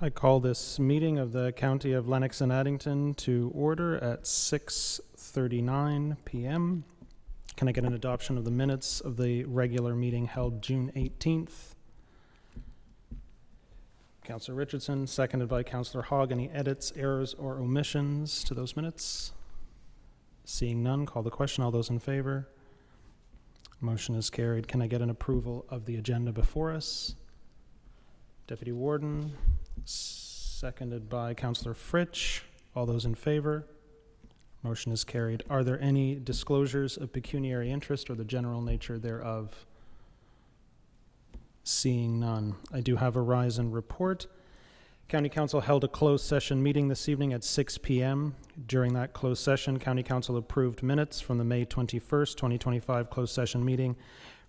I call this meeting of the County of Lennox and Addington to order at 6:39 p.m. Can I get an adoption of the minutes of the regular meeting held June 18th? Councillor Richardson, seconded by Councillor Hogg. Any edits, errors, or omissions to those minutes? Seeing none, call the question. All those in favor? Motion is carried. Can I get an approval of the agenda before us? Deputy Warden, seconded by Councillor Fritsch. All those in favor? Motion is carried. Are there any disclosures of pecuniary interest or the general nature thereof? Seeing none. I do have a rise and report. County Council held a closed session meeting this evening at 6 p.m. During that closed session, County Council approved minutes from the May 21st, 2025 closed session meeting,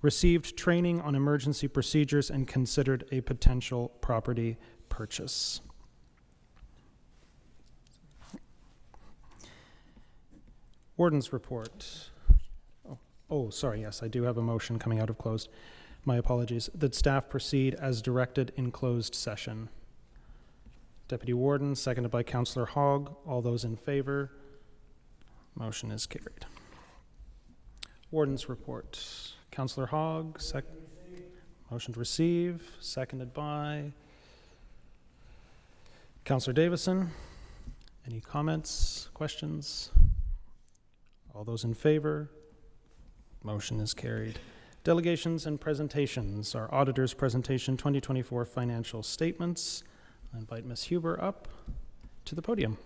received training on emergency procedures, and considered a potential property purchase. Warden's report. Sorry, yes, I do have a motion coming out of closed. My apologies. That staff proceed as directed in closed session. Deputy Warden, seconded by Councillor Hogg. All those in favor? Motion is carried. Warden's report. Councillor Hogg, motion to receive, seconded by Councillor Davison. Any comments, questions? All those in favor? Motion is carried. Delegations and presentations. Our auditor's presentation, 2024 financial statements. I invite Ms. Huber up to the podium.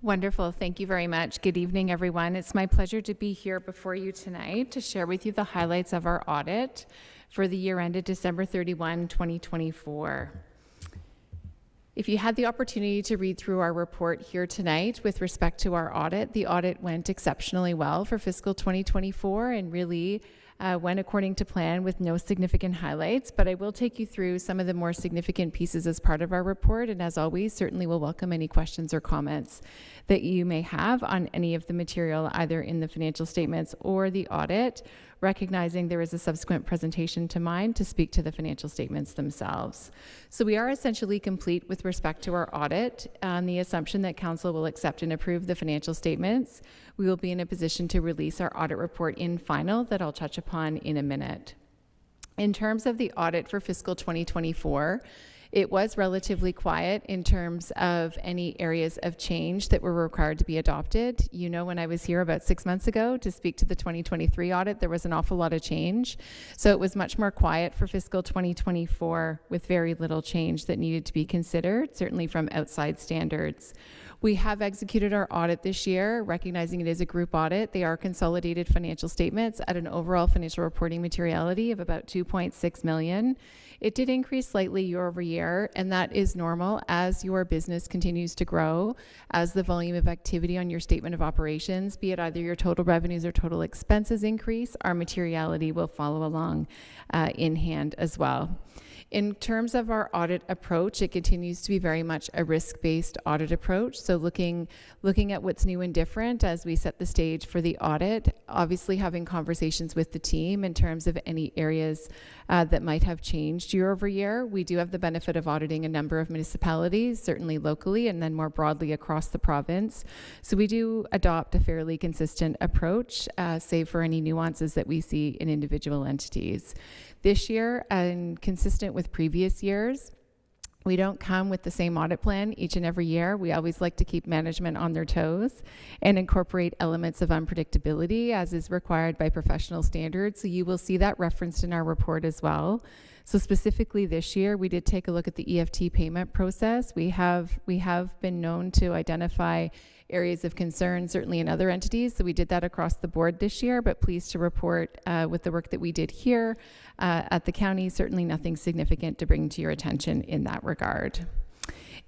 Wonderful. Thank you very much. Good evening, everyone. It's my pleasure to be here before you tonight to share with you the highlights of our audit for the year ended December 31, 2024. If you had the opportunity to read through our report here tonight with respect to our audit, the audit went exceptionally well for fiscal 2024 and really went according to plan with no significant highlights, but I will take you through some of the more significant pieces as part of our report, and as always, certainly will welcome any questions or comments that you may have on any of the material, either in the financial statements or the audit, recognizing there is a subsequent presentation to mine to speak to the financial statements themselves. So we are essentially complete with respect to our audit on the assumption that Council will accept and approve the financial statements. We will be in a position to release our audit report in final that I'll touch upon in a minute. In terms of the audit for fiscal 2024, it was relatively quiet in terms of any areas of change that were required to be adopted. You know, when I was here about 6 months ago to speak to the 2023 audit, there was an awful lot of change. So it was much more quiet for fiscal 2024 with very little change that needed to be considered, certainly from outside standards. We have executed our audit this year, recognizing it is a group audit. They are consolidated financial statements at an overall financial reporting materiality of about 2.6 million. It did increase slightly year over year, and that is normal as your business continues to grow, as the volume of activity on your statement of operations, be it either your total revenues or total expenses increase, our materiality will follow along in hand as well. In terms of our audit approach, it continues to be very much a risk-based audit approach. So looking at what's new and different as we set the stage for the audit, obviously having conversations with the team in terms of any areas that might have changed year over year. We do have the benefit of auditing a number of municipalities, certainly locally and then more broadly across the province. So we do adopt a fairly consistent approach, save for any nuances that we see in individual entities. This year, and consistent with previous years, we don't come with the same audit plan each and every year. We always like to keep management on their toes and incorporate elements of unpredictability as is required by professional standards. So you will see that referenced in our report as well. So specifically this year, we did take a look at the EFT payment process. We have been known to identify areas of concern, certainly in other entities. So we did that across the board this year, but pleased to report with the work that we did here at the county, certainly nothing significant to bring to your attention in that regard.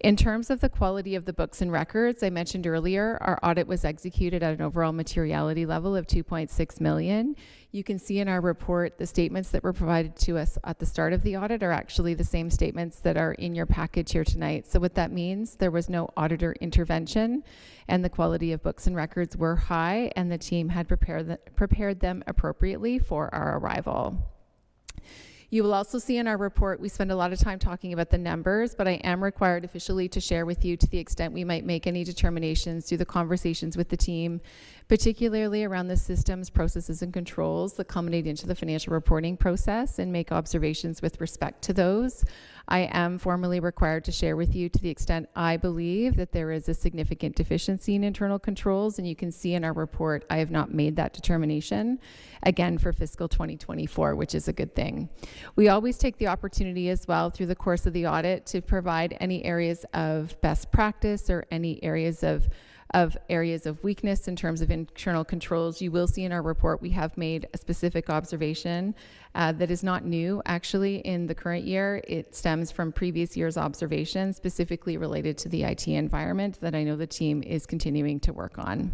In terms of the quality of the books and records, I mentioned earlier, our audit was executed at an overall materiality level of 2.6 million. You can see in our report the statements that were provided to us at the start of the audit are actually the same statements that are in your package here tonight. So what that means, there was no auditor intervention and the quality of books and records were high and the team had prepared them appropriately for our arrival. You will also see in our report, we spend a lot of time talking about the numbers, but I am required officially to share with you to the extent we might make any determinations through the conversations with the team, particularly around the systems, processes, and controls that culminate into the financial reporting process, and make observations with respect to those. I am formally required to share with you to the extent I believe that there is a significant deficiency in internal controls, and you can see in our report I have not made that determination, again for fiscal 2024, which is a good thing. We always take the opportunity as well through the course of the audit to provide any areas of best practice or any areas of weakness in terms of internal controls. You will see in our report we have made a specific observation that is not new actually in the current year. It stems from previous year's observations specifically related to the IT environment that I know the team is continuing to work on.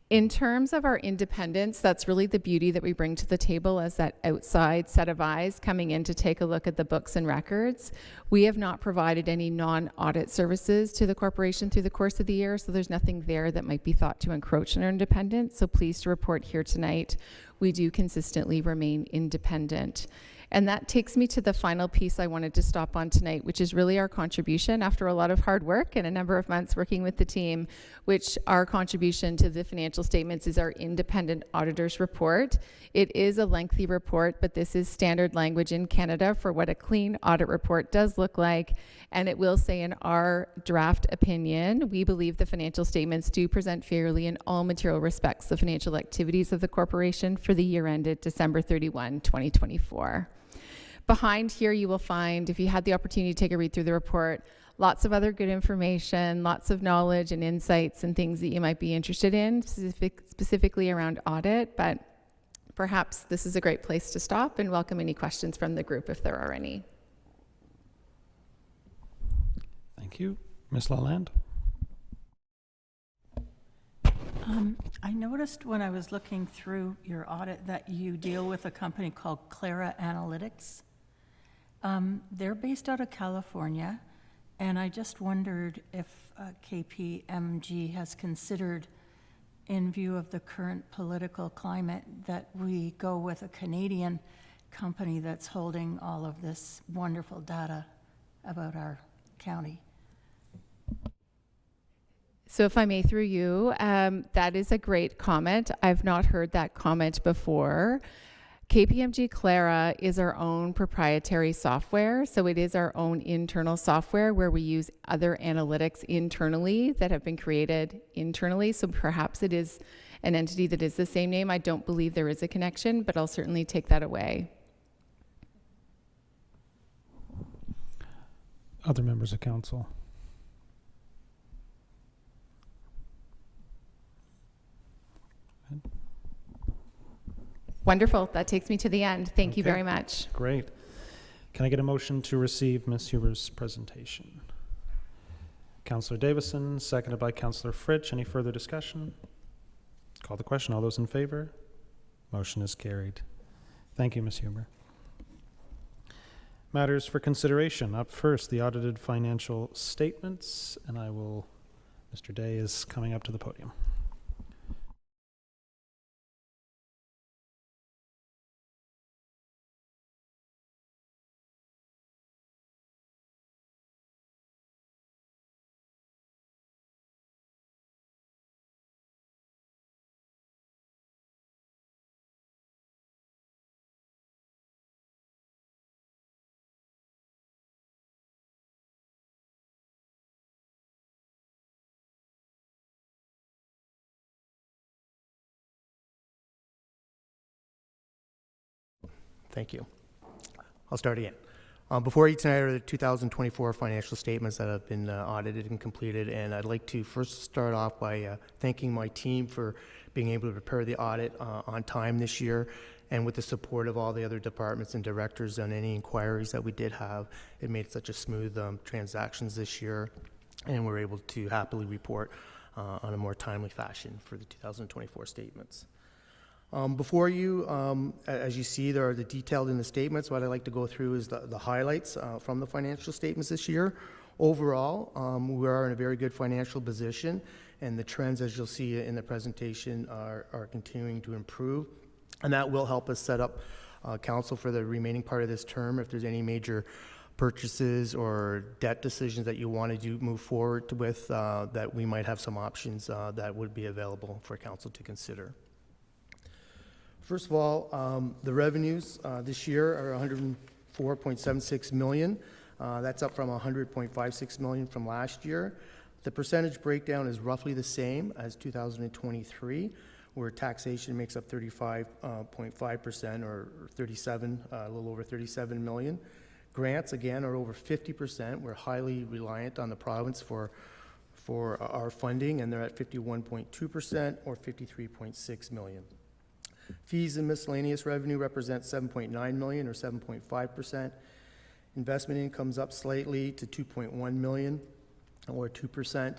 In terms of our independence, that's really the beauty that we bring to the table as that outside set of eyes coming in to take a look at the books and records. We have not provided any non-audit services to the corporation through the course of the year, so there's nothing there that might be thought to encroach on our independence. So pleased to report here tonight, we do consistently remain independent. And that takes me to the final piece I wanted to stop on tonight, which is really our contribution after a lot of hard work and a number of months working with the team, which our contribution to the financial statements is our independent auditor's report. It is a lengthy report, but this is standard language in Canada for what a clean audit report does look like. And it will say in our draft opinion, we believe the financial statements do present fairly in all material respects the financial activities of the corporation for the year ended December 31, 2024. Behind here, you will find, if you had the opportunity to take a read through the report, lots of other good information, lots of knowledge and insights and things that you might be interested in, specifically around audit, but perhaps this is a great place to stop and welcome any questions from the group if there are any. Thank you. Ms. Lalande? I noticed when I was looking through your audit that you deal with a company called Clara Analytics. They're based out of California, and I just wondered if KPMG has considered, in view of the current political climate, that we go with a Canadian company that's holding all of this wonderful data about our county. So if I may, through you, that is a great comment. I've not heard that comment before. KPMG Clara is our own proprietary software. So it is our own internal software where we use other analytics internally that have been created internally. So perhaps it is an entity that is the same name. I don't believe there is a connection, but I'll certainly take that away. Other members of council? Wonderful. That takes me to the end. Thank you Okay. very much. Great. Can I get a motion to receive Ms. Huber's presentation? Councillor Davison, seconded by Councillor Fritsch. Any further discussion? Call the question. All those in favor? Motion is carried. Thank you, Ms. Huber. Matters for consideration. Up first, the audited financial statements, and Mr. Day is coming up to the podium. Thank you. I'll start again. Before you tonight are the 2024 financial statements that have been audited and completed, and I'd like to first start off by thanking my team for being able to prepare the audit on time this year, and with the support of all the other departments and directors on any inquiries that we did have. It made such a smooth transactions this year, and we're able to happily report on a more timely fashion for the 2024 statements. Before you, as you see, there are the detailed in the statements. What I'd like to go through is the highlights from the financial statements this year. Overall, we are in a very good financial position, and the trends, as you'll see in the presentation, are continuing to improve, and that will help us set up council for the remaining part of this term. If there's any major purchases or debt decisions that you want to move forward with, that we might have some options that would be available for council to consider. First of all, the revenues this year are $104.76 million. That's up from $100.56 million from last year. The percentage breakdown is roughly the same as 2023, where taxation makes up 35.5% or 37, a little over 37 million. Grants, again, are over 50%. We're highly reliant on the province for our funding, and they're at 51.2% or 53.6 million. Fees and miscellaneous revenue represent 7.9 million or 7.5%. Investment income's up slightly to 2.1 million or 2%,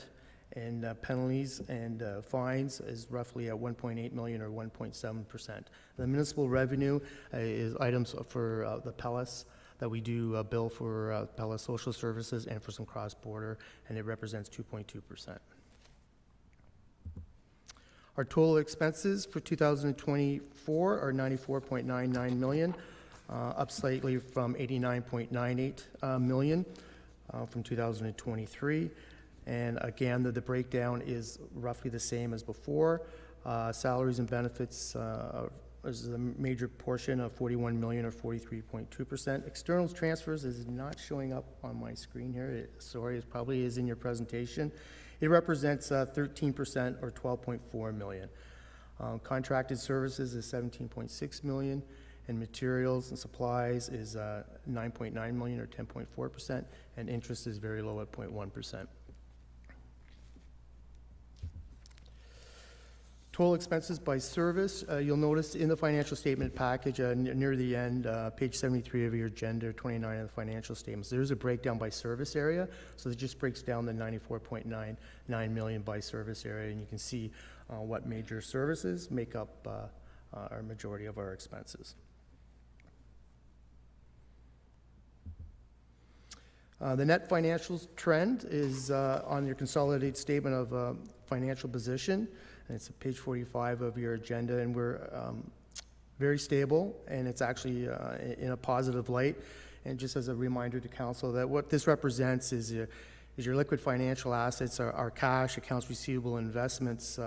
and penalties and fines is roughly at 1.8 million or 1.7%. The municipal revenue is items for the PELUS that we do bill for PELUS social services and for some cross-border, and it represents 2.2%. Our total expenses for 2024 are 94.99 million, up slightly from 89.98 million from 2023. And again, the breakdown is roughly the same as before. Salaries and benefits is a major portion of 41 million or 43.2%. External transfers is not showing up on my screen here. Sorry, it probably is in your presentation. It represents 13% or 12.4 million. Contracted services is 17.6 million, and materials and supplies is 9.9 million or 10.4%, and interest is very low at 0.1%. Total expenses by service, you'll notice in the financial statement package near the end, page 73 of your agenda, 29 of the financial statements, there's a breakdown by service area. So it just breaks down the 94.99 million by service area, and you can see what major services make up our majority of our expenses. The net financials trend is on your consolidated statement of financial position. And it's page 45 of your agenda, and we're very stable, and it's actually in a positive light. And just as a reminder to council that what this represents is your liquid financial assets, our cash, accounts receivable, investments,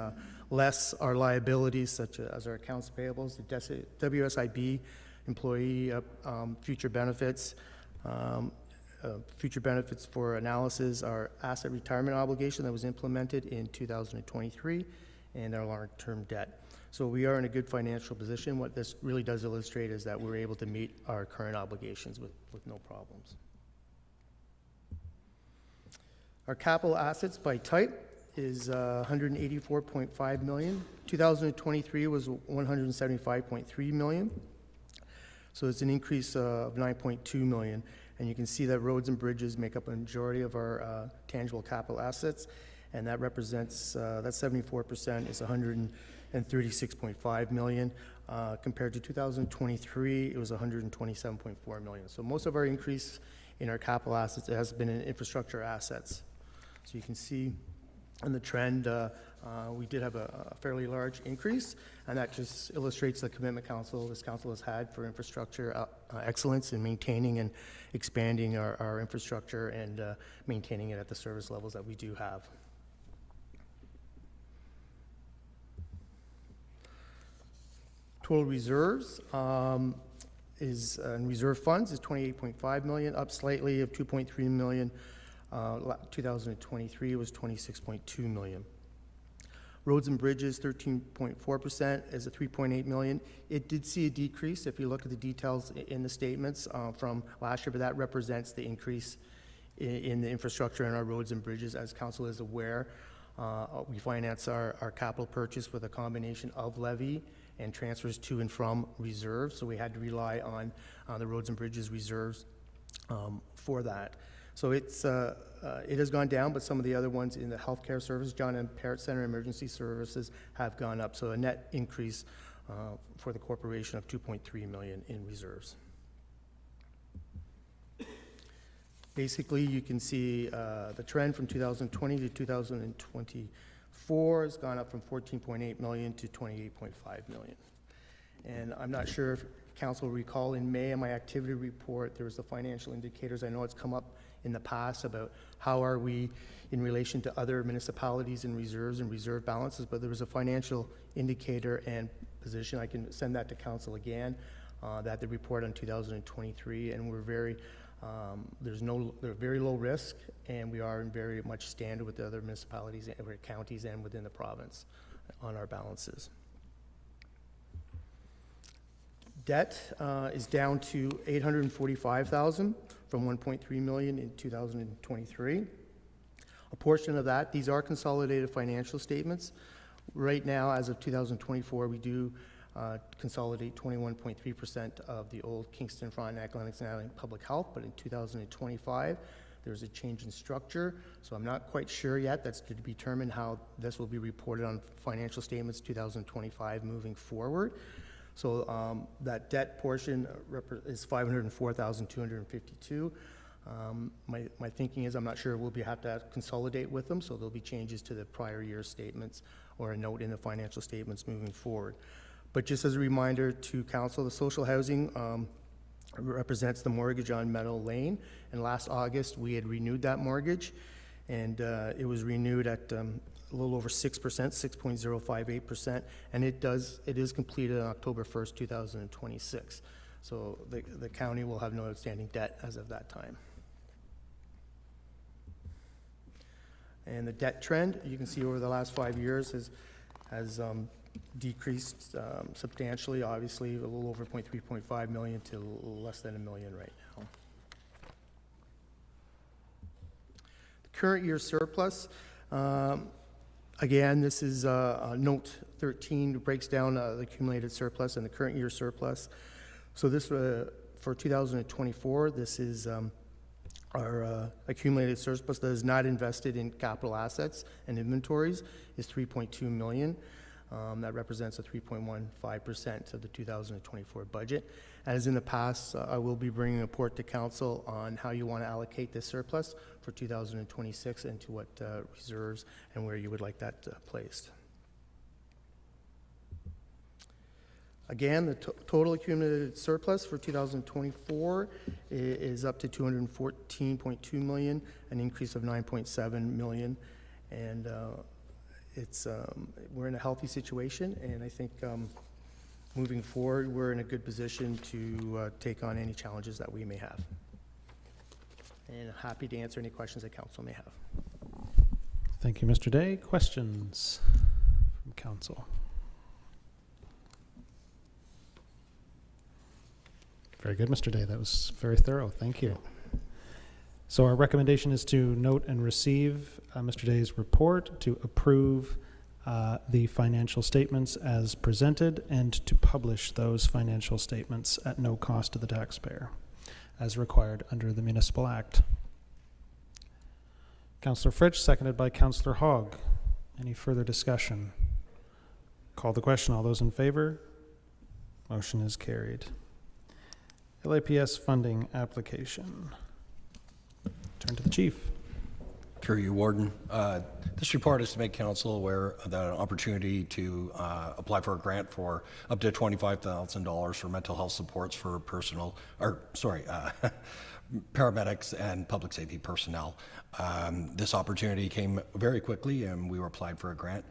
less our liabilities such as our accounts payables, the WSIB, employee future benefits, for analysis, our asset retirement obligation that was implemented in 2023, and our long-term debt. So we are in a good financial position. What this really does illustrate is that we're able to meet our current obligations with no problems. Our capital assets by type is 184.5 million. 2023 was 175.3 million. So it's an increase of 9.2 million. And you can see that roads and bridges make up a majority of our tangible capital assets, and that represents, that 74% is 136.5 million. Compared to 2023, it was 127.4 million. So most of our increase in our capital assets has been in infrastructure assets. So you can see in the trend, we did have a fairly large increase, and that just illustrates the commitment this council has had for infrastructure excellence in maintaining and expanding our infrastructure and maintaining it at the service levels that we do have. Total reserves is in reserve funds is 28.5 million, up slightly of 2.3 million. 2023 was 26.2 million. Roads and bridges, 13.4% is a 3.8 million. It did see a decrease if you look at the details in the statements from last year, but that represents the increase in the infrastructure in our roads and bridges. As council is aware, we finance our capital purchase with a combination of levy and transfers to and from reserves, so we had to rely on the roads and bridges reserves for that. So it has gone down, but some of the other ones in the healthcare service, John and Parrott Center emergency services have gone up. So a net increase for the corporation of 2.3 million in reserves. Basically, you can see the trend from 2020 to 2024 has gone up from 14.8 million to 28.5 million. And I'm not sure if council will recall, in May in my activity report, there was the financial indicators. I know it's come up in the past about how are we in relation to other municipalities and reserves and reserve balances, but there was a financial indicator and position. I can send that to council again, that the report on 2023, and we're very, they're very low risk, and we are in very much standard with the other municipalities and counties and within the province on our balances. Debt is down to $845,000 from $1.3 million in 2023. A portion of that, these are consolidated financial statements. Right now, as of 2024, we do consolidate 21.3% of the old Kingston, Frontenac, Lennox, and Addington Public Health, but in 2025, there's a change in structure, so I'm not quite sure yet. That's to determine how this will be reported on financial statements 2025 moving forward. So that debt portion is $504,252. My thinking is I'm not sure we'll have to consolidate with them, so there'll be changes to the prior year statements or a note in the financial statements moving forward. But just as a reminder to council, the social housing represents the mortgage on Meadow Lane, and last August we had renewed that mortgage, and it was renewed at a little over 6%, 6.058%, and it is completed on October 1st, 2026. So the county will have no outstanding debt as of that time. And the debt trend, you can see over the last 5 years has decreased substantially, obviously, a little over 3.5 million to less than $1 million right now. The current year surplus, again, this is note 13, breaks down the accumulated surplus and the current year surplus. So this, for 2024, this is our accumulated surplus that is not invested in capital assets and inventories is 3.2 million. That represents a 3.15% of the 2024 budget. As in the past, I will be bringing a report to council on how you want to allocate this surplus for 2026 and to what reserves and where you would like that placed. Again, the total accumulated surplus for 2024 is up to 214.2 million, an increase of 9.7 million, and we're in a healthy situation, and I think moving forward, we're in a good position to take on any challenges that we may have. And happy to answer any questions that council may have. Thank you, Mr. Day. Questions from council? Very good, Mr. Day. That was very thorough. Thank you. So our recommendation is to note and receive Mr. Day's report, to approve the financial statements as presented, and to publish those financial statements at no cost to the taxpayer, as required under the Municipal Act. Councillor Fritsch, seconded by Councillor Hogg. Any further discussion? Call the question. All those in favor? Motion is carried. LAPS funding application. Turn to the chief. Through you, Warden. This report is to make council aware of the opportunity to apply for a grant for up to $25,000 for mental health supports for paramedics and public safety personnel. This opportunity came very quickly, and we were applied for a grant.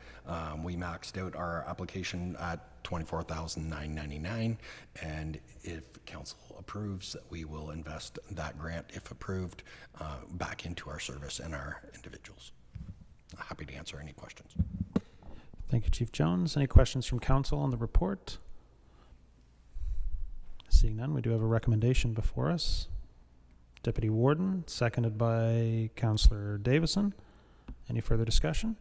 We maxed out our application at $24,999, and if council approves, we will invest that grant, if approved, back into our service and our individuals. Happy to answer any questions. Thank you, Chief Jones. Any questions from council on the report? Seeing none, we do have a recommendation before us. Deputy Warden, seconded by Councillor Davison. Any further discussion?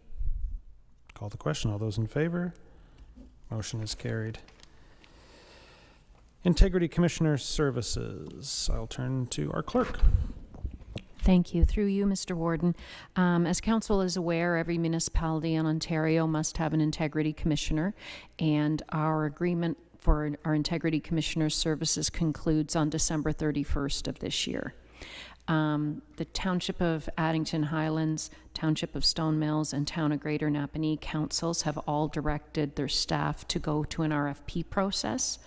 Call the question. All those in favor? Motion is carried. Integrity Commissioner Services. I'll turn to our clerk. Thank you. Through you, Mr. Warden. As council is aware, every municipality in Ontario must have an integrity commissioner, and our agreement for our integrity commissioner services concludes on December 31st of this year. The Township of Addington Highlands, Township of Stone Mills, and Town of Greater Napanee councils have all directed their staff to go to an RFP process.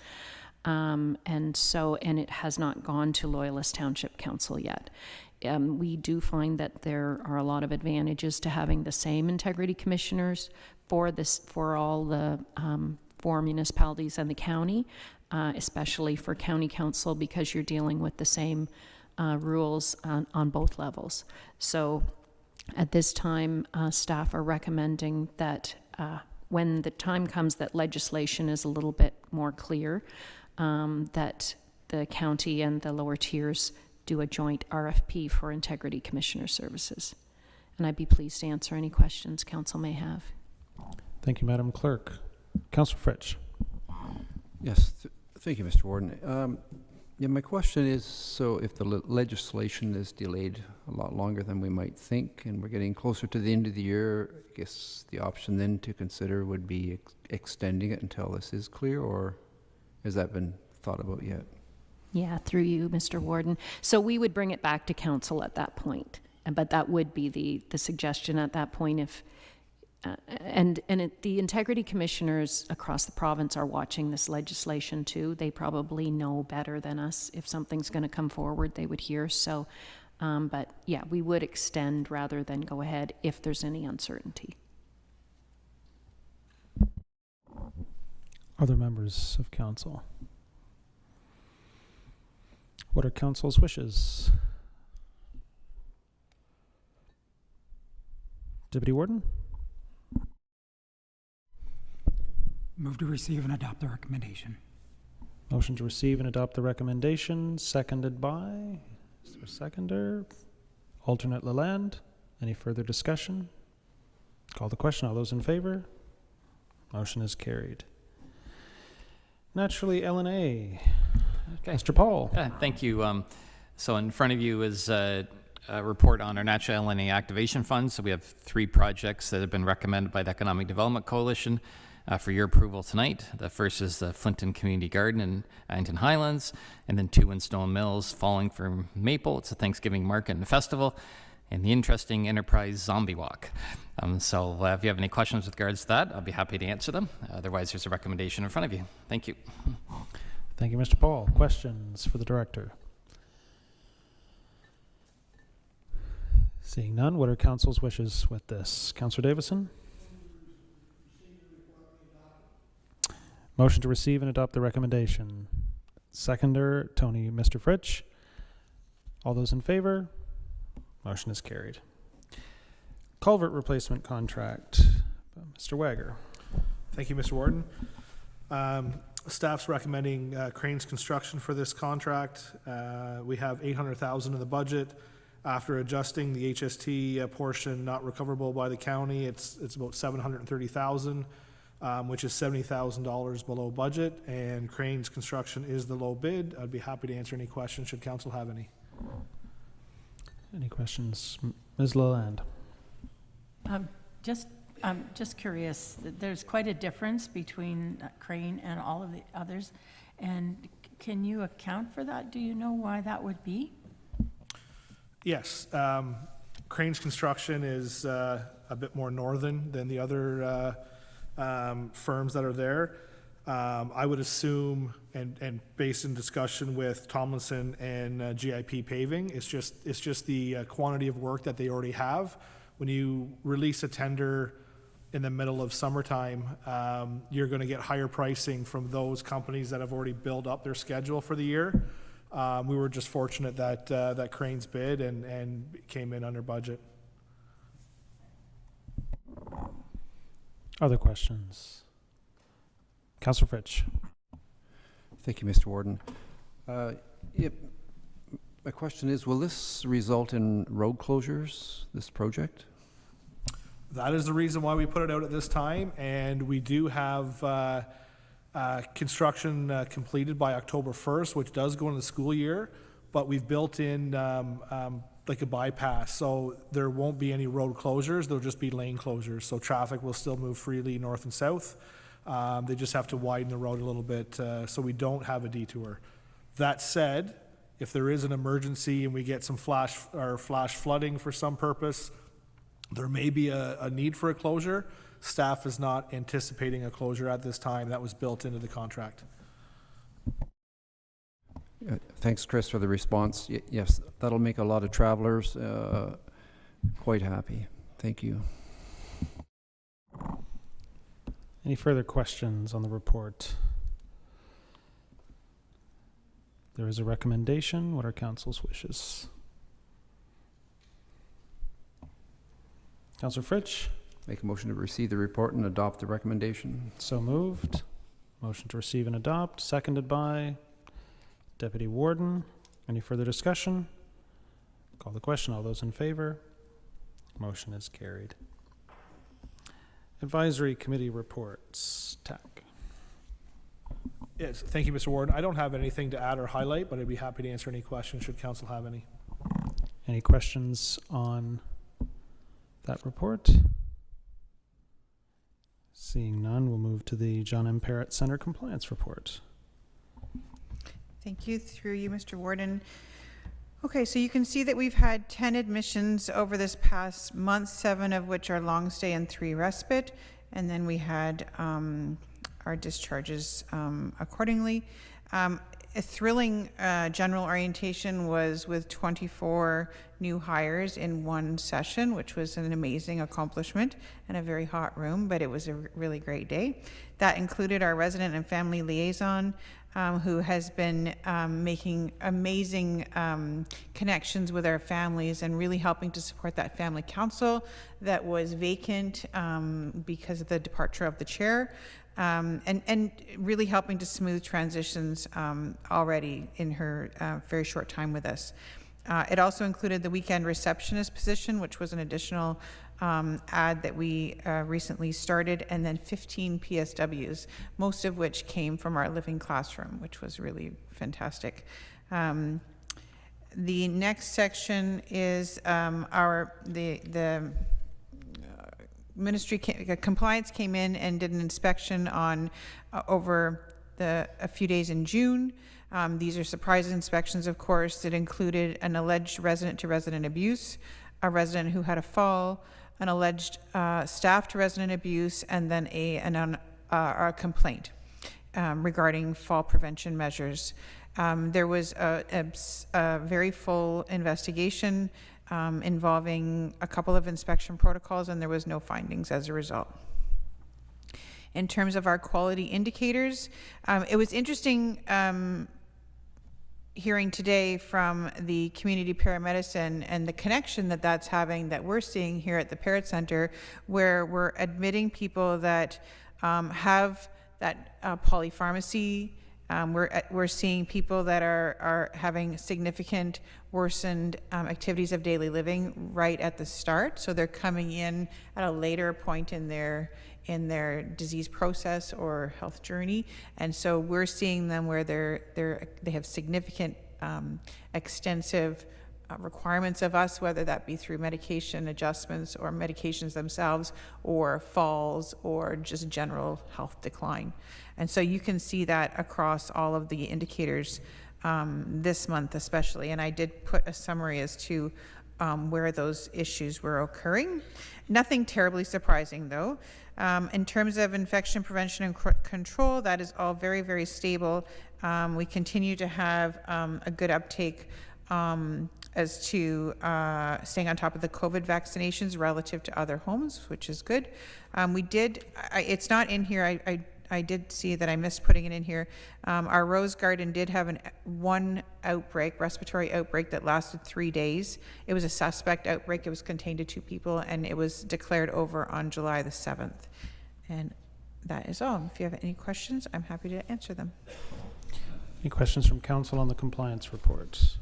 And it has not gone to Loyalist Township Council yet. We do find that there are a lot of advantages to having the same integrity commissioners for all the 4 municipalities and the county, especially for county council, because you're dealing with the same rules on both levels. So at this time, staff are recommending that when the time comes that legislation is a little bit more clear, that the county and the lower tiers do a joint RFP for integrity commissioner services. And I'd be pleased to answer any questions council may have. Thank you, Madam Clerk. Councillor Fritsch. Yes, thank you, Mr. Warden. Yeah, my question is, so if the legislation is delayed a lot longer than we might think, and we're getting closer to the end of the year, I guess the option then to consider would be extending it until this is clear, or has that been thought about yet? Yeah, through you, Mr. Warden. So we would bring it back to council at that point, but that would be the suggestion at that point. If the integrity commissioners across the province are watching this legislation too. They probably know better than us. If something's going to come forward, they would hear. So, but yeah, we would extend rather than go ahead if there's any uncertainty. Other members of council? What are council's wishes? Deputy Warden? Move to receive and adopt the recommendation. Motion to receive and adopt the recommendation, seconded by, is there a seconder? Alternate Lalande. Any further discussion? Call the question. All those in favor? Motion is carried. Naturally, LNA. Okay. Mr. Paul. Thank you. So in front of you is a report on our natural LNA activation fund. So we have 3 projects that have been recommended by the Economic Development Coalition for your approval tonight. The first is the Flinton Community Garden in Addington Highlands, and then 2 in Stone Mills, Falling from Maple. It's a Thanksgiving market and festival, and the interesting Enterprise Zombie Walk. So if you have any questions with regards to that, I'll be happy to answer them. Otherwise, there's a recommendation in front of you. Thank you. Thank you, Mr. Paul. Questions for the director? Seeing none, what are council's wishes with this? Councillor Davison? Motion to receive and adopt the recommendation. Seconder, Tony, Mr. Fritsch. All those in favor? Motion is carried. Culvert replacement contract. Mr. Wager. Thank you, Mr. Warden. Staff's recommending Cranes Construction for this contract. We have $800,000 in the budget. After adjusting the HST portion not recoverable by the county, it's about $730,000. Which is $70,000 below budget, and Cranes Construction is the low bid. I'd be happy to answer any questions should council have any. Any questions? Ms. Lalande. Just curious, there's quite a difference between Crane and all of the others, and can you account for that? Do you know why that would be? Yes, Cranes Construction is a bit more northern than the other firms that are there. I would assume, and based in discussion with Tomlinson and GIP Paving, it's just the quantity of work that they already have. When you release a tender in the middle of summertime, you're going to get higher pricing from those companies that have already built up their schedule for the year. We were just fortunate that Cranes bid and came in under budget. Other questions? Councillor Fritsch. Thank you, Mr. Warden. My question is, will this result in road closures, this project? That is the reason why we put it out at this time, and we do have construction completed by October 1st, which does go into the school year, but we've built in like a bypass, so there won't be any road closures. There'll just be lane closures, so traffic will still move freely north and south. They just have to widen the road a little bit, so we don't have a detour. That said, if there is an emergency and we get some flash flooding for some purpose, there may be a need for a closure. Staff is not anticipating a closure at this time. That was built into the contract. Thanks, Chris, for the response. Yes, that'll make a lot of travelers quite happy. Thank you. Any further questions on the report? There is a recommendation. What are council's wishes? Councillor Fritsch? Make a motion to receive the report and adopt the recommendation. So moved. Motion to receive and adopt, seconded by Deputy Warden. Any further discussion? Call the question. All those in favor? Motion is carried. Advisory Committee reports. TAC. Yes, thank you, Mr. Warden. I don't have anything to add or highlight, but I'd be happy to answer any questions should council have any. Any questions on that report? Seeing none, we'll move to the John M. Parrott Center Compliance Report. Thank you. Through you, Mr. Warden. Okay, so you can see that we've had 10 admissions over this past month, 7 of which are long stay and 3 respite. And then we had our discharges accordingly. A thrilling general orientation was with 24 new hires in one session, which was an amazing accomplishment and a very hot room, but it was a really great day. That included our resident and family liaison, who has been making amazing connections with our families and really helping to support that family council that was vacant because of the departure of the chair. And really helping to smooth transitions already in her very short time with us. It also included the weekend receptionist position, which was an additional ad that we recently started, and then 15 PSWs, most of which came from our living classroom, which was really fantastic. The next section is the Ministry compliance came in and did an inspection on over a few days in June. These are surprise inspections, of course, that included an alleged resident-to-resident abuse, a resident who had a fall, an alleged staff-to-resident abuse, and then a complaint regarding fall prevention measures. There was a very full investigation involving a couple of inspection protocols, and there was no findings as a result. In terms of our quality indicators, it was interesting hearing today from the community paramedicine and the connection that that's having, that we're seeing here at the Parrott Center, where we're admitting people that have that polypharmacy. We're seeing people that are having significant worsened activities of daily living right at the start. So they're coming in at a later point in their disease process or health journey, and so we're seeing them where they have significant extensive requirements of us, whether that be through medication adjustments or medications themselves, or falls, or just general health decline. And so you can see that across all of the indicators this month especially, and I did put a summary as to where those issues were occurring. Nothing terribly surprising though. In terms of infection prevention and control, that is all very, very stable. We continue to have a good uptake as to staying on top of the COVID vaccinations relative to other homes, which is good. It's not in here, I did see that I missed putting it in here. Our Rose Garden did have one outbreak, respiratory outbreak, that lasted 3 days. It was a suspect outbreak. It was contained to 2 people, and it was declared over on July the 7th. And that is all. If you have any questions, I'm happy to answer them. Any questions from council on the compliance reports?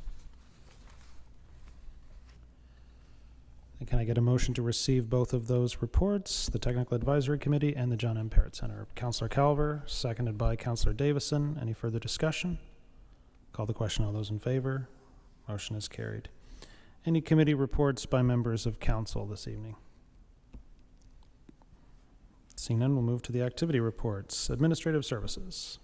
And can I get a motion to receive both of those reports, the Technical Advisory Committee and the John M. Parrott Center? Councillor Calver, seconded by Councillor Davison. Any further discussion? Call the question. All those in favor? Motion is carried. Any committee reports by members of council this evening? Seeing none, we'll move to the activity reports. Administrative services.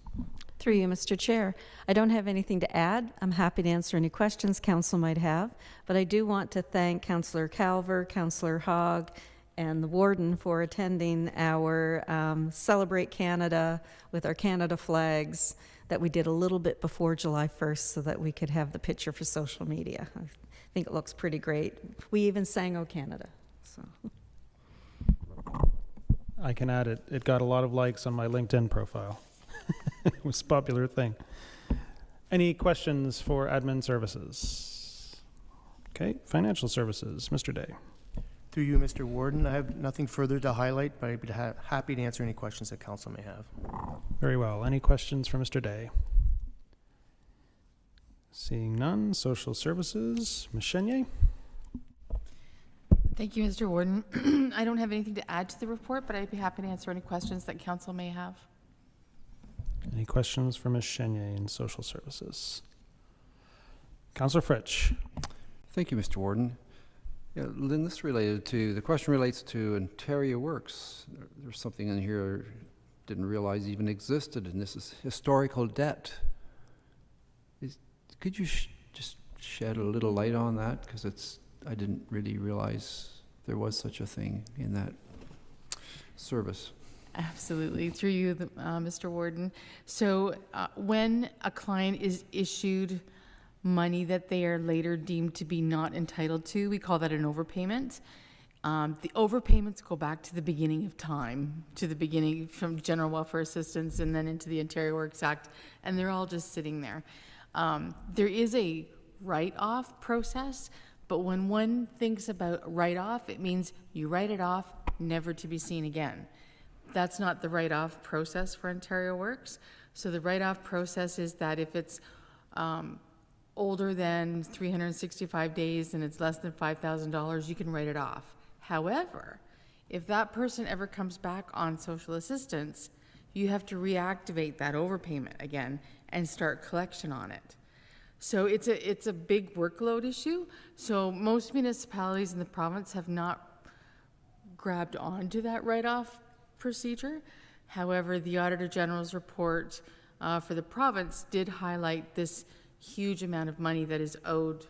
Through you, Mr. Chair. I don't have anything to add. I'm happy to answer any questions council might have, but I do want to thank Councillor Calver, Councillor Hogg, and the Warden for attending our Celebrate Canada with our Canada flags. that we did a little bit before July 1st so that we could have the picture for social media. I think it looks pretty great. We even sang "O Canada." So. I can add it. It got a lot of likes on my LinkedIn profile. It was a popular thing. Any questions for admin services? Okay, financial services, Mr. Day. Through you, Mr. Warden, I have nothing further to highlight, but I'd be happy to answer any questions that council may have. Very well. Any questions for Mr. Day? Seeing none, social services, Ms. Chenier. Thank you, Mr. Warden. I don't have anything to add to the report, but I'd be happy to answer any questions that council may have. Any questions for Ms. Chenier in social services? Councillor Fritsch. Thank you, Mr. Warden. Yeah, Lynn, the question relates to Ontario Works. There's something in here I didn't realize even existed, and this is historical debt. Could you just shed a little light on that? Because I didn't really realize there was such a thing in that service. Absolutely. Through you, Mr. Warden. So when a client is issued money that they are later deemed to be not entitled to, we call that an overpayment. The overpayments go back to the beginning of time, to the beginning from General Welfare Assistance and then into the Ontario Works Act, and they're all just sitting there. There is a write-off process, but when one thinks about write-off, it means you write it off, never to be seen again. That's not the write-off process for Ontario Works. So the write-off process is that if it's older than 365 days and it's less than $5,000, you can write it off. However, if that person ever comes back on social assistance, you have to reactivate that overpayment again and start collection on it. So it's a big workload issue. So most municipalities in the province have not grabbed onto that write-off procedure. However, the Auditor General's report for the province did highlight this huge amount of money that is owed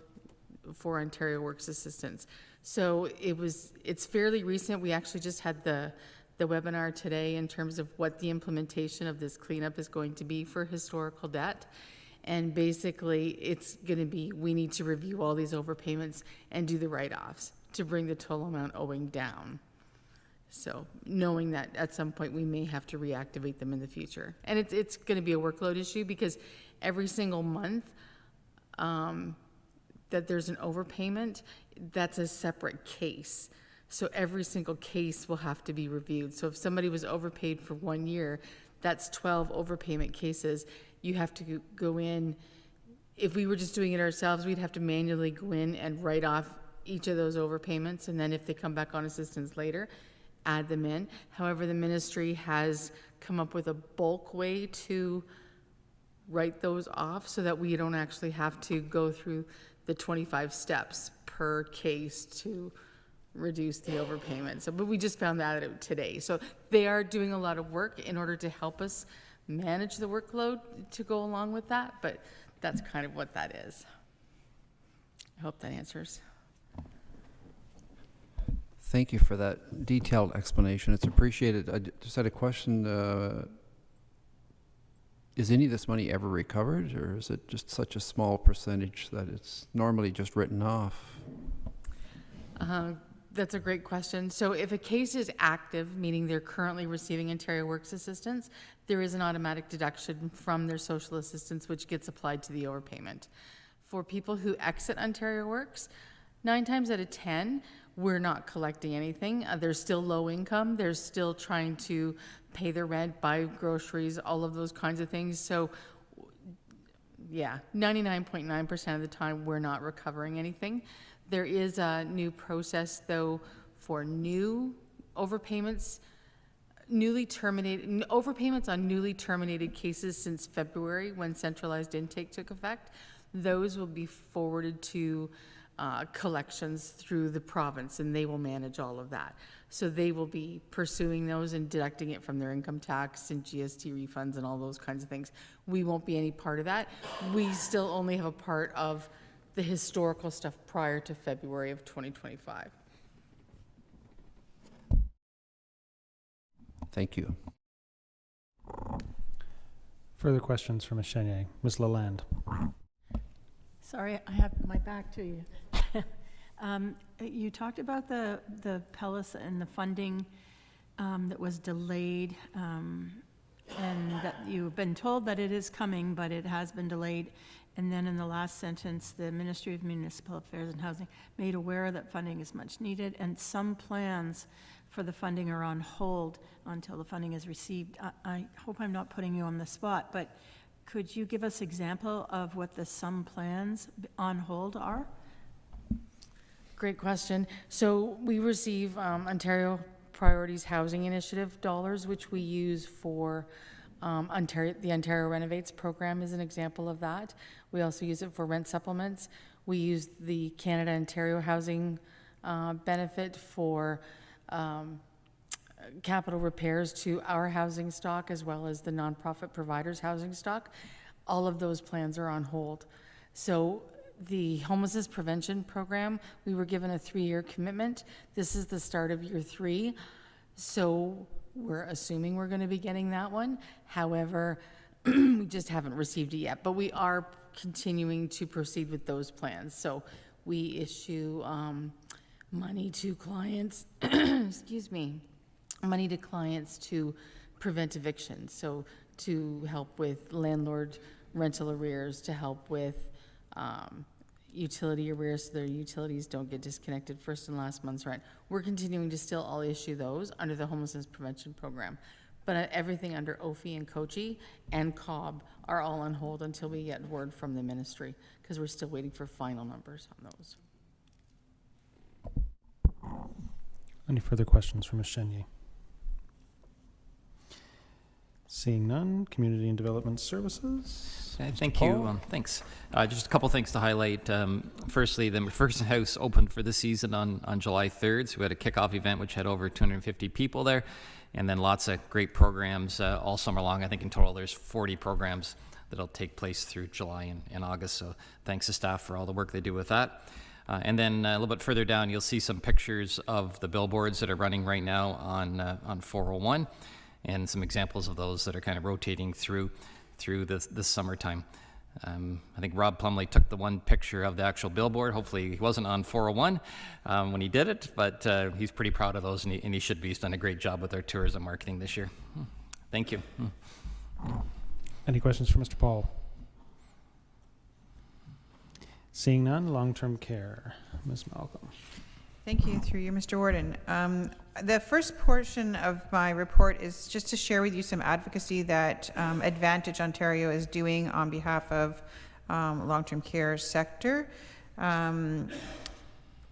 for Ontario Works Assistance. So it's fairly recent. We actually just had the webinar today in terms of what the implementation of this cleanup is going to be for historical debt. And basically, it's going to be, we need to review all these overpayments and do the write-offs to bring the total amount owing down. So knowing that at some point we may have to reactivate them in the future. And it's going to be a workload issue because every single month that there's an overpayment, that's a separate case. So every single case will have to be reviewed. So if somebody was overpaid for 1 year, that's 12 overpayment cases. You have to go in. If we were just doing it ourselves, we'd have to manually go in and write off each of those overpayments. And then if they come back on assistance later, add them in. However, the ministry has come up with a bulk way to write those off so that we don't actually have to go through the 25 steps per case to reduce the overpayment. So, but we just found that out today. So they are doing a lot of work in order to help us manage the workload to go along with that, but that's kind of what that is. I hope that answers. Thank you for that detailed explanation. It's appreciated. I just had a question. Is any of this money ever recovered, or is it just such a small percentage that it's normally just written off? That's a great question. So if a case is active, meaning they're currently receiving Ontario Works Assistance, there is an automatic deduction from their social assistance which gets applied to the overpayment. For people who exit Ontario Works, 9 times out of 10, we're not collecting anything. They're still low income. They're still trying to pay their rent, buy groceries, all of those kinds of things. So yeah, 99.9% of the time, we're not recovering anything. There is a new process, though, for new overpayments, overpayments on newly terminated cases since February when centralized intake took effect. Those will be forwarded to collections through the province, and they will manage all of that. So they will be pursuing those and deducting it from their income tax and GST refunds and all those kinds of things. We won't be any part of that. We still only have a part of the historical stuff prior to February of 2025. Thank you. Further questions for Ms. Chenier? Ms. Lalande? Sorry, I have my back to you. You talked about the Pellis and the funding that was delayed, and that you've been told that it is coming, but it has been delayed. And then in the last sentence, the Ministry of Municipal Affairs and Housing made aware that funding is much needed, and some plans for the funding are on hold until the funding is received. I hope I'm not putting you on the spot, but could you give us example of what the some plans on hold are? Great question. So we receive Ontario Priorities Housing Initiative dollars, which we use for the Ontario Renovates program is an example of that. We also use it for rent supplements. We use the Canada-Ontario Housing benefit for capital repairs to our housing stock, as well as the nonprofit providers' housing stock. All of those plans are on hold. So the homelessness prevention program, we were given a 3-year commitment. This is the start of year 3. So we're assuming we're going to be getting that one. However, we just haven't received it yet, but we are continuing to proceed with those plans. So we issue money to clients, excuse me, money to clients to prevent evictions. So to help with landlord rental arrears, to help with utility arrears so their utilities don't get disconnected first and last month's rent. We're continuing to still all issue those under the homelessness prevention program. But everything under OFI and COCHI and COB are all on hold until we get word from the ministry, because we're still waiting for final numbers on those. Any further questions for Ms. Chenier? Seeing none, Community and Development Services. Thank Paul? you. Thanks. Just a couple things to highlight. Firstly, the McPherson House opened for the season on July 3rd. So we had a kickoff event which had over 250 people there, and then lots of great programs all summer long. I think in total there's 40 programs that'll take place through July and August. So thanks to staff for all the work they do with that. And then a little bit further down, you'll see some pictures of the billboards that are running right now on 401. And some examples of those that are kind of rotating through this summertime. I think Rob Plumley took the one picture of the actual billboard. Hopefully he wasn't on 401 when he did it, but he's pretty proud of those, and he should be. He's done a great job with our tourism marketing this year. Thank you. Any questions for Mr. Paul? Seeing none, long-term care. Ms. Malcolm. Thank you, through you, Mr. Warden. The first portion of my report is just to share with you some advocacy that Advantage Ontario is doing on behalf of long-term care sector.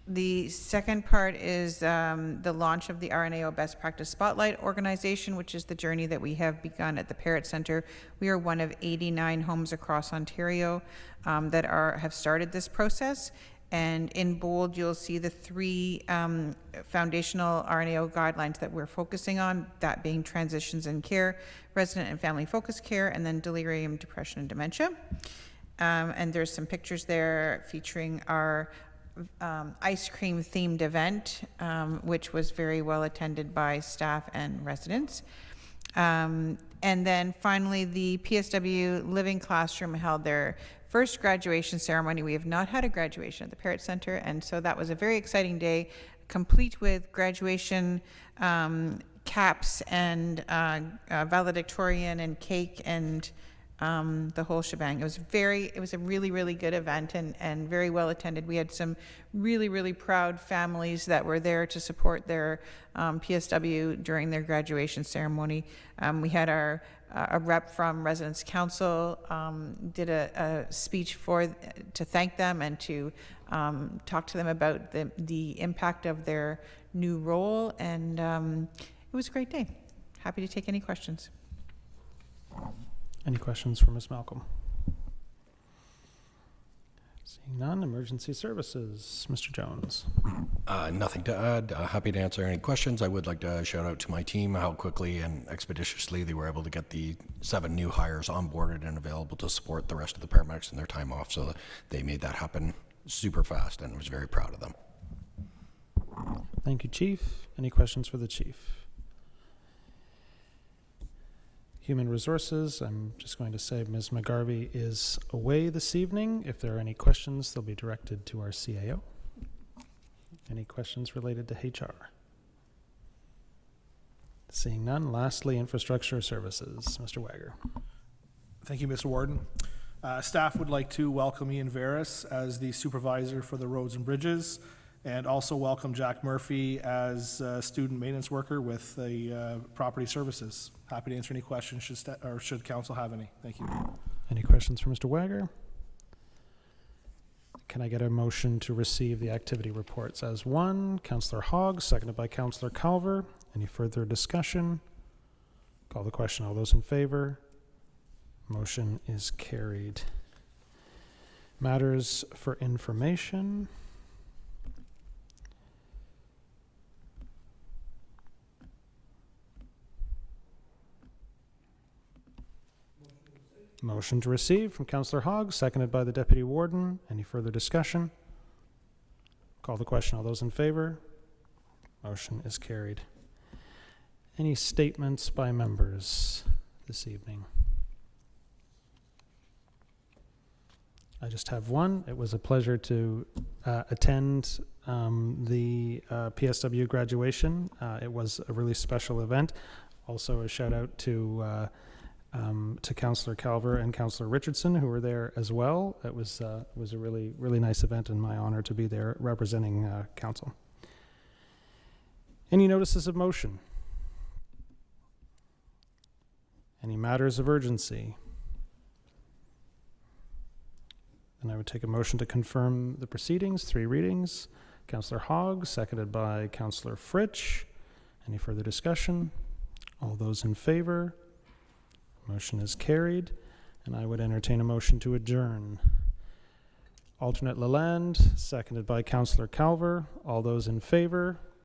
The second part is the launch of the RNAO Best Practice Spotlight organization, which is the journey that we have begun at the Parrott Centre. We are one of 89 homes across Ontario that have started this process. And in bold, you'll see the 3 foundational RNAO guidelines that we're focusing on, that being transitions in care, resident and family focused care, and then delirium, depression, and dementia. And there's some pictures there featuring our ice cream themed event, which was very well attended by staff and residents. And then finally, the PSW Living Classroom held their first graduation ceremony. We have not had a graduation at the Parrott Centre, and so that was a very exciting day, complete with graduation caps and valedictorian and cake and the whole shebang. It was a really, really good event and very well attended. We had some really, really proud families that were there to support their PSW during their graduation ceremony. We had a rep from Residents Council did a speech to thank them and to talk to them about the impact of their new role, and it was a great day. Happy to take any questions. Any questions for Ms. Malcolm? Seeing none, Emergency Services. Mr. Jones. Nothing to add. Happy to answer any questions. I would like to shout out to my team how quickly and expeditiously they were able to get the 7 new hires onboarded and available to support the rest of the paramedics in their time off. So they made that happen super fast, and was very proud of them. Thank you, Chief. Any questions for the Chief? Human Resources, I'm just going to say Ms. McGarvey is away this evening. If there are any questions, they'll be directed to our CAO. Any questions related to HR? Seeing none. Lastly, Infrastructure Services. Mr. Wager. Thank you, Mr. Warden. Staff would like to welcome Ian Veris as the supervisor for the roads and bridges, and also welcome Jack Murphy as student maintenance worker with the property services. Happy to answer any questions should council have any. Thank you. Any questions for Mr. Wager? Can I get a motion to receive the activity reports as one? Councillor Hogg, seconded by Councillor Calver. Any further discussion? Call the question. All those in favor? Motion is carried. Matters for information. Motion to receive from Councillor Hogg, seconded by the Deputy Warden. Any further discussion? Call the question. All those in favor? Motion is carried. Any statements by members this evening? I just have one. It was a pleasure to attend the PSW graduation. It was a really special event. Also a shout out to Councillor Calver and Councillor Richardson, who were there as well. It was a really, really nice event, and my honor to be there representing council. Any notices of motion? Any matters of urgency? Then I would take a motion to confirm the proceedings, 3 readings. Councillor Hogg, seconded by Councillor Fritsch. Any further discussion? All those in favor? Motion is carried, and I would entertain a motion to adjourn. Alternate Lalande, seconded by Councillor Calver. All those in favor?